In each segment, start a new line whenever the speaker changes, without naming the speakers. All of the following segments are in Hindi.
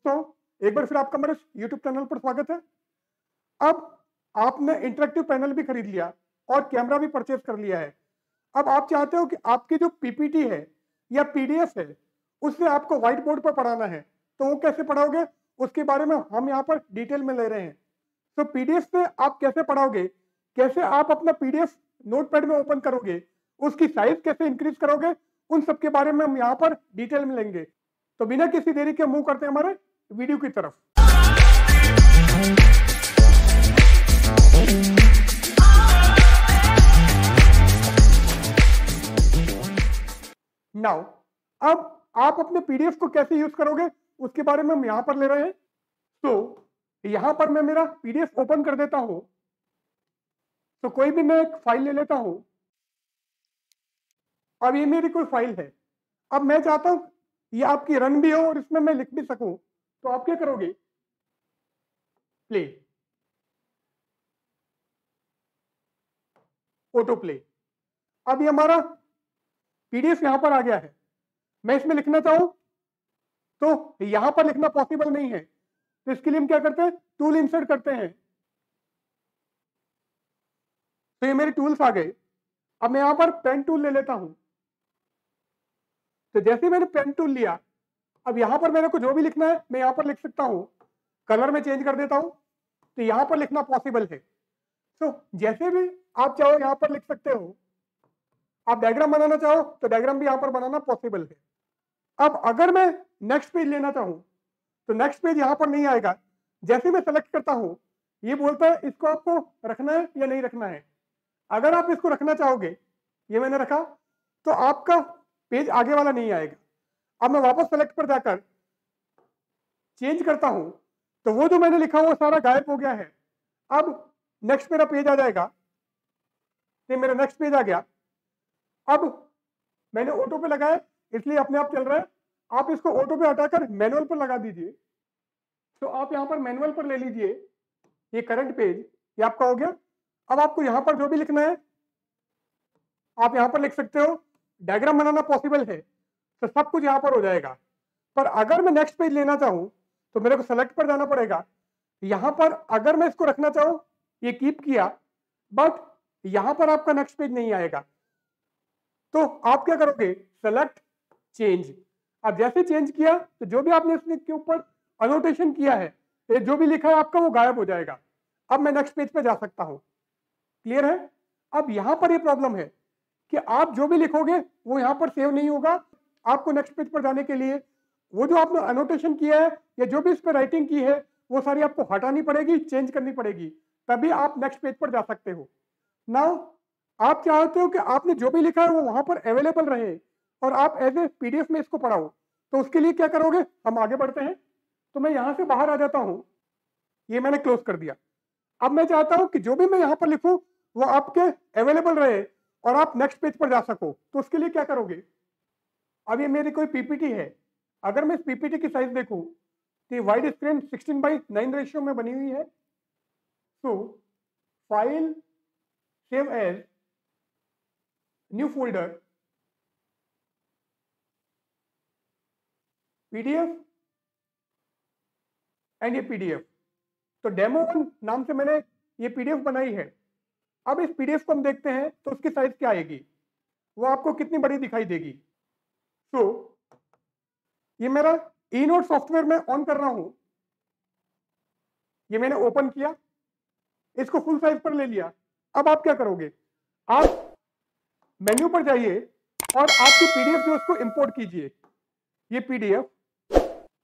दोस्तों, एक बार फिर आपका मेरे YouTube चैनल पर स्वागत है। अब आपने इंटरेक्टिव पैनल भी खरीद लिया और कैमरा भी परचेज कर लिया है। अब आप चाहते हो कि आपकी जो पीपीटी है या पीडीएफ है, उससे आपको व्हाइट बोर्ड पर पढ़ाना है। तो वो कैसे पढ़ाओगे, उसके बारे में हम यहाँ पर डिटेल में ले रहे हैं। तो पीडीएफ से आप कैसे पढ़ाओगे, कैसे आप अपना पीडीएफ नोटपैड में ओपन करोगे, उसकी साइज कैसे इंक्रीज करोगे, उन सब के बारे में हम यहाँ पर डिटेल में लेंगे। तो बिना किसी देरी के मूव करते हैं हमारे वीडियो की तरफ। नाउ अब आप अपने पीडीएफ को कैसे यूज करोगे, उसके बारे में हम यहां पर ले रहे हैं। तो यहां पर मैं मेरा पीडीएफ ओपन कर देता हूं। तो कोई भी मैं एक फाइल ले लेता हूं। अब ये मेरी कोई फाइल है। अब मैं चाहता हूं ये आपकी रन भी हो और इसमें मैं लिख भी सकूं। तो आप क्या करोगे, प्ले, ऑटो प्ले। अब ये हमारा पीडीएफ यहां पर आ गया है। मैं इसमें लिखना चाहूं तो यहां पर लिखना पॉसिबल नहीं है। तो इसके लिए हम क्या करते हैं, टूल इंसर्ट करते हैं। तो ये मेरे टूल्स आ गए। अब मैं यहां पर पेन टूल ले लेता हूं। तो जैसे मैंने पेन टूल लिया, अब यहां पर मेरे को जो भी लिखना है मैं यहां पर लिख सकता हूं। कलर में चेंज कर देता हूं तो यहां पर लिखना पॉसिबल है। तो जैसे भी आप चाहो यहां पर लिख सकते हो। आप डायग्राम बनाना चाहो तो डायग्राम भी यहां पर बनाना पॉसिबल है। अब अगर मैं नेक्स्ट पेज लेना चाहूं तो नेक्स्ट पेज यहां पर नहीं आएगा। जैसे मैं सेलेक्ट करता हूं, ये बोलता है इसको आपको रखना है या नहीं रखना है। अगर आप इसको रखना चाहोगे, ये मैंने रखा, तो आपका पेज आगे वाला नहीं आएगा। अब मैं वापस सेलेक्ट पर जाकर चेंज करता हूं तो वो जो मैंने लिखा वो सारा गायब हो गया है। अब नेक्स्ट मेरा पेज आ जाएगा। ये मेरा नेक्स्ट पेज आ गया। अब मैंने ऑटो पे लगाया इसलिए अपने आप चल रहा है। आप इसको ऑटो पे हटाकर मैनुअल पर लगा दीजिए। तो आप यहां पर मैनुअल पर ले लीजिए। ये करंट पेज ये आपका हो गया। अब आपको यहां पर जो भी लिखना है आप यहां पर लिख सकते हो। डायग्राम बनाना पॉसिबल है तो सब कुछ यहां पर हो जाएगा। पर अगर मैं नेक्स्ट पेज लेना चाहूं तो मेरे को सेलेक्ट पर जाना पड़ेगा। यहां पर अगर मैं इसको रखना चाहूं, ये कीप किया, बट यहां पर आपका नेक्स्ट पेज नहीं आएगा। तो आप क्या करोगे, सेलेक्ट, चेंज। अब जैसे चेंज किया तो जो भी आपने इसके ऊपर अनोटेशन किया है, जो भी लिखा है आपका वो गायब हो जाएगा। अब मैं नेक्स्ट पेज पे जा सकता हूं। क्लियर है। अब यहां पर ये प्रॉब्लम है कि आप जो भी लिखोगे वो यहां पर सेव नहीं होगा। आपको नेक्स्ट पेज पर जाने के लिए वो जो आपने अनोटेशन किया है या जो भी इस पर राइटिंग की है वो सारी आपको हटानी पड़ेगी, चेंज करनी पड़ेगी, तभी आप नेक्स्ट पेज पर जा सकते हो। नाउ आप चाहते हो कि आपने जो भी लिखा है वो वहां पर अवेलेबल रहे और आप एज ए पीडीएफ में इसको पढ़ाओ। तो उसके लिए क्या करोगे, हम आगे बढ़ते हैं। तो मैं यहां से बाहर आ जाता हूं। ये मैंने क्लोज कर दिया। अब मैं चाहता हूं कि जो भी मैं यहां पर लिखूं वो आपके अवेलेबल रहे और आप नेक्स्ट पेज पर जा सको। तो उसके लिए क्या करोगे, अब ये मेरी कोई पीपीटी है। अगर मैं इस पीपीटी की साइज देखूं तो वाइड स्क्रीन 16:9 रेशियो में बनी हुई है। तो file, save as, new folder, PDF and ये पीडीएफ। तो डेमो 1 नाम से मैंने ये पीडीएफ बनाई है। अब इस पीडीएफ को हम देखते हैं तो उसकी साइज क्या आएगी, वो आपको कितनी बड़ी दिखाई देगी। तो ये मेरा ई नोट सॉफ्टवेयर में ऑन कर रहा हूं। ये मैंने ओपन किया, इसको फुल साइज पर ले लिया। अब आप क्या करोगे, आप मेन्यू पर जाइए और आपकी पीडीएफ जो उसको इंपोर्ट कीजिए। ये पीडीएफ,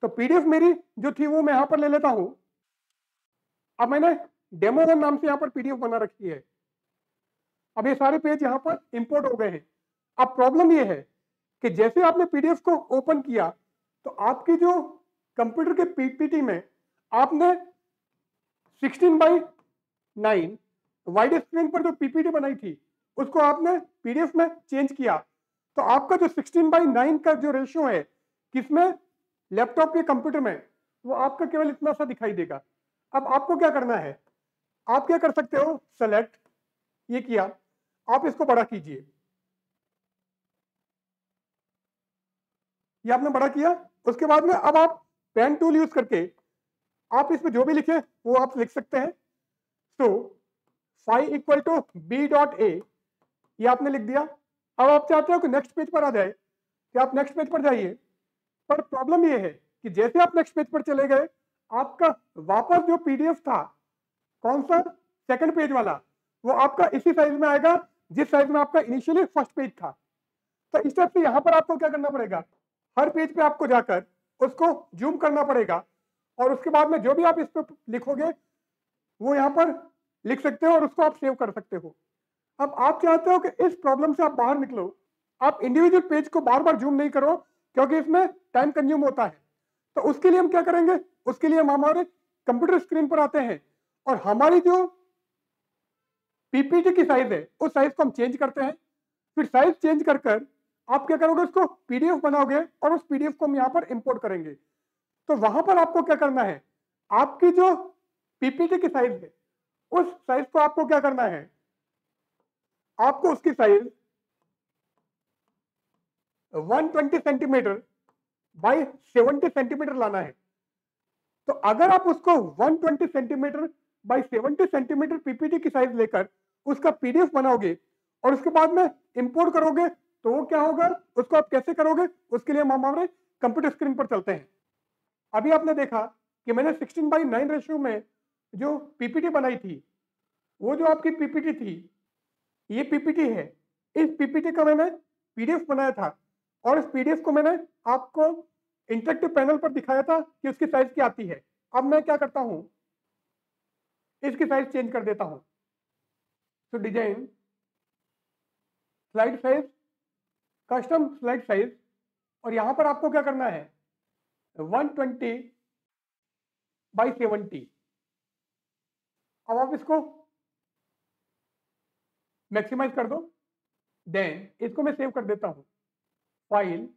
तो पीडीएफ मेरी जो थी वो मैं यहां पर ले लेता हूं। अब मैंने डेमो 1 नाम से यहां पर पीडीएफ बना रखी है। अब ये सारे पेज यहां पर इंपोर्ट हो गए हैं। अब प्रॉब्लम ये है कि जैसे आपने पीडीएफ को ओपन किया तो आपकी जो कंप्यूटर के पीपीटी में आपने 16:9 वाइड स्क्रीन पर जो पीपीटी बनाई थी उसको आपने पीडीएफ में चेंज किया। तो आपका जो 16:9 का जो रेशियो है किसमें, लैपटॉप के कंप्यूटर में, वो आपका केवल इतना सा दिखाई देगा। अब आपको क्या करना है, आप क्या कर सकते हो, सेलेक्ट, ये किया, आप इसको बड़ा कीजिए। ये आपने बड़ा किया। उसके बाद में अब आप पेन टूल यूज करके आप इसमें जो भी लिखे वो आप लिख सकते हैं। So phi equal to B dot A, ये आपने लिख दिया। अब आप चाहते हो कि नेक्स्ट पेज पर आ जाए, कि आप नेक्स्ट पेज पर जाइए, पर प्रॉब्लम ये है कि जैसे आप नेक्स्ट पेज पर चले गए, आपका वापस जो पीडीएफ था, कौन सा, सेकंड पेज वाला, वो आपका इसी साइज में आएगा जिस साइज में आपका इनिशियली फर्स्ट पेज था। तो इस टाइप से यहां पर आपको क्या करना पड़ेगा, हर पेज पे आपको जाकर उसको जूम करना पड़ेगा, और उसके बाद में जो भी आप इस पर लिखोगे वो यहाँ पर लिख सकते हो और उसको आप सेव कर सकते हो। अब आप चाहते हो कि इस प्रॉब्लम से आप बाहर निकलो, आप इंडिविजुअल पेज को बार बार जूम नहीं करो क्योंकि इसमें टाइम कंज्यूम होता है। तो उसके लिए हम क्या करेंगे, उसके लिए हम हमारे कंप्यूटर स्क्रीन पर आते हैं और हमारी जो पीपीटी की साइज है उस साइज को हम चेंज करते हैं। फिर साइज चेंज कर कर आप क्या करोगे, उसको पीडीएफ बनाओगे और उस पीडीएफ को हम यहाँ पर इंपोर्ट करेंगे। तो वहां पर आपको क्या करना है, आपकी जो पीपीटी की साइज है उस साइज को आपको क्या करना है, आपको उसकी साइज 120 सेंटीमीटर बाई 70 सेंटीमीटर लाना है। तो अगर आप उसको 120 सेंटीमीटर बाई 70 सेंटीमीटर पीपीटी की साइज लेकर उसका पीडीएफ बनाओगे और उसके बाद में इंपोर्ट करोगे, तो वो क्या होगा, उसको आप कैसे करोगे, उसके लिए हम हमारे कंप्यूटर स्क्रीन पर चलते हैं। अभी आपने देखा कि मैंने 16:9 रेशियो में जो पीपीटी बनाई थी, वो जो आपकी पीपीटी थी, ये पीपीटी है, इस पीपीटी का मैंने पीडीएफ बनाया था और इस पीडीएफ को मैंने आपको इंटरेक्टिव पैनल पर दिखाया था कि उसकी साइज क्या आती है। अब मैं क्या करता हूं, इसकी साइज चेंज कर देता हूं। तो design, slide size, custom slide size, और यहां पर आपको क्या करना है 120/70। अब आप इसको मैक्सिमाइज कर दो, देन इसको मैं सेव कर देता हूं, फाइल,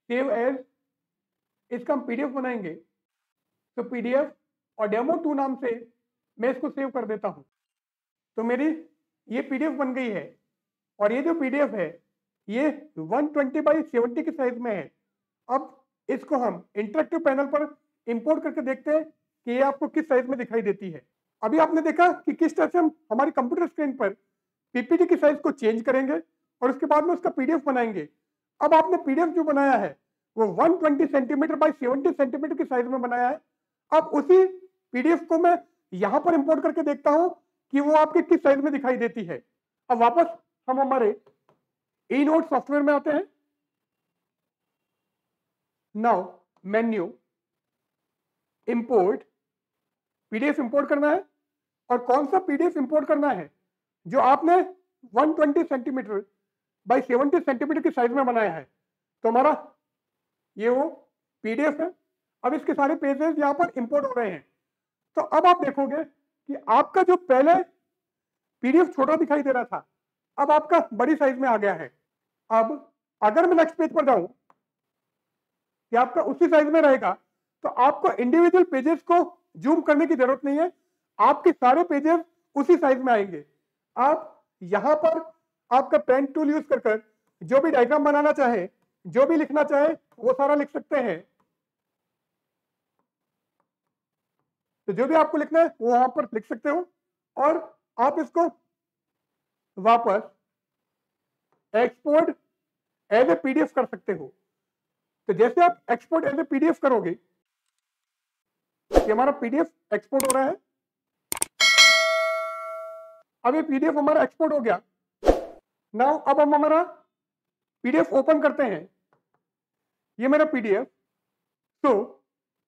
सेव एज, इसका हम पीडीएफ बनाएंगे। तो पीडीएफ और डेमो2 नाम से मैं इसको सेव कर देता हूं। तो मेरी ये पीडीएफ बन गई है और ये जो पीडीएफ है ये 120/70 की साइज में है। अब इसको हम इंटरेक्टिव पैनल पर इंपोर्ट करके देखते हैं कि ये आपको किस साइज में दिखाई देती है। अभी आपने देखा कि किस तरह से हम हमारी कंप्यूटर स्क्रीन पर पीपीटी की साइज को चेंज करेंगे और उसके बाद में उसका पीडीएफ बनाएंगे। अब आपने पीडीएफ जो बनाया है वो 120 सेंटीमीटर बाई 70 सेंटीमीटर की साइज में बनाया है। अब उसी पीडीएफ को मैं यहां पर इंपोर्ट करके देखता हूं कि वो आपके किस साइज में दिखाई देती है। अब वापस हम हमारे ई नोट सॉफ्टवेयर में आते हैं। Now menu, import, PDF import करना है और कौन सा पीडीएफ इंपोर्ट करना है, जो आपने 120 सेंटीमीटर बाई 70 सेंटीमीटर की साइज में बनाया है। तो हमारा ये वो पीडीएफ है। अब इसके सारे पेजेस यहां पर इंपोर्ट हो रहे हैं। तो अब आप देखोगे कि आपका जो पहले पीडीएफ छोटा दिखाई दे रहा था, अब आपका बड़ी साइज में आ गया है। अब अगर मैं नेक्स्ट पेज पर जाऊं कि आपका उसी साइज में रहेगा, तो आपको इंडिविजुअल पेजेस को जूम करने की जरूरत नहीं है, आपके सारे पेजेस उसी साइज में आएंगे। आप यहां पर आपका पेन टूल यूज कर जो भी डायग्राम बनाना चाहे, जो भी लिखना चाहे, वो सारा लिख सकते हैं। तो जो भी आपको लिखना है वो वहां पर लिख सकते हो और आप इसको वापस एक्सपोर्ट एज ए पीडीएफ कर सकते हो। तो जैसे आप एक्सपोर्ट एज ए पीडीएफ करोगे, ये हमारा पीडीएफ एक्सपोर्ट हो रहा है। अब ये पीडीएफ हमारा एक्सपोर्ट हो गया। नाउ अब हम हमारा पीडीएफ ओपन करते हैं। ये मेरा पीडीएफ। तो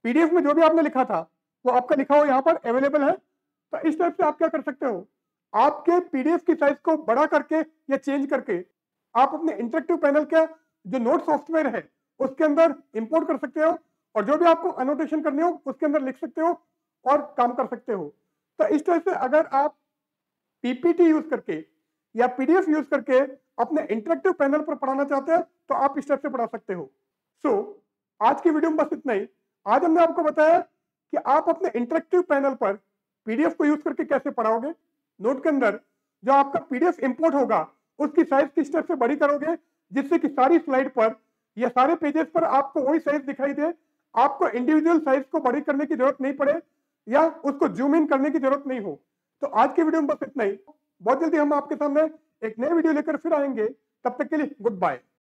पीडीएफ में जो भी आपने लिखा था वो आपका लिखा हुआ यहाँ पर अवेलेबल है। तो इस टाइप से आप क्या कर सकते हो, आपके पीडीएफ की साइज को बड़ा करके या चेंज करके आप अपने इंटरेक्टिव पैनल का जो नोट सॉफ्टवेयर है उसके अंदर इंपोर्ट कर सकते हो और जो भी आपको अनोटेशन करनी हो उसके अंदर लिख सकते हो और काम कर सकते हो। तो इस तरह से अगर आप पीपीटी यूज करके या पीडीएफ यूज करके अपने इंटरेक्टिव पैनल पर पढ़ाना चाहते हैं तो आप इस तरह से पढ़ा सकते हो। सो आज की वीडियो में बस इतना ही। आज हमने आपको बताया कि आप अपने इंटरेक्टिव पैनल पर पीडीएफ को यूज करके कैसे पढ़ाओगे। नोट के अंदर जो आपका पीडीएफ इंपोर्ट होगा उसकी साइज किस तरह से बड़ी करोगे जिससे कि सारी स्लाइड पर या सारे पेजेस पर आपको वही साइज दिखाई दे, आपको इंडिविजुअल साइज को बड़ी करने की जरूरत नहीं पड़े या उसको जूम इन करने की जरूरत नहीं हो। तो आज की वीडियो में बस इतना ही। बहुत जल्दी हम आपके सामने एक नए वीडियो लेकर फिर आएंगे। तब तक के लिए गुड बाय।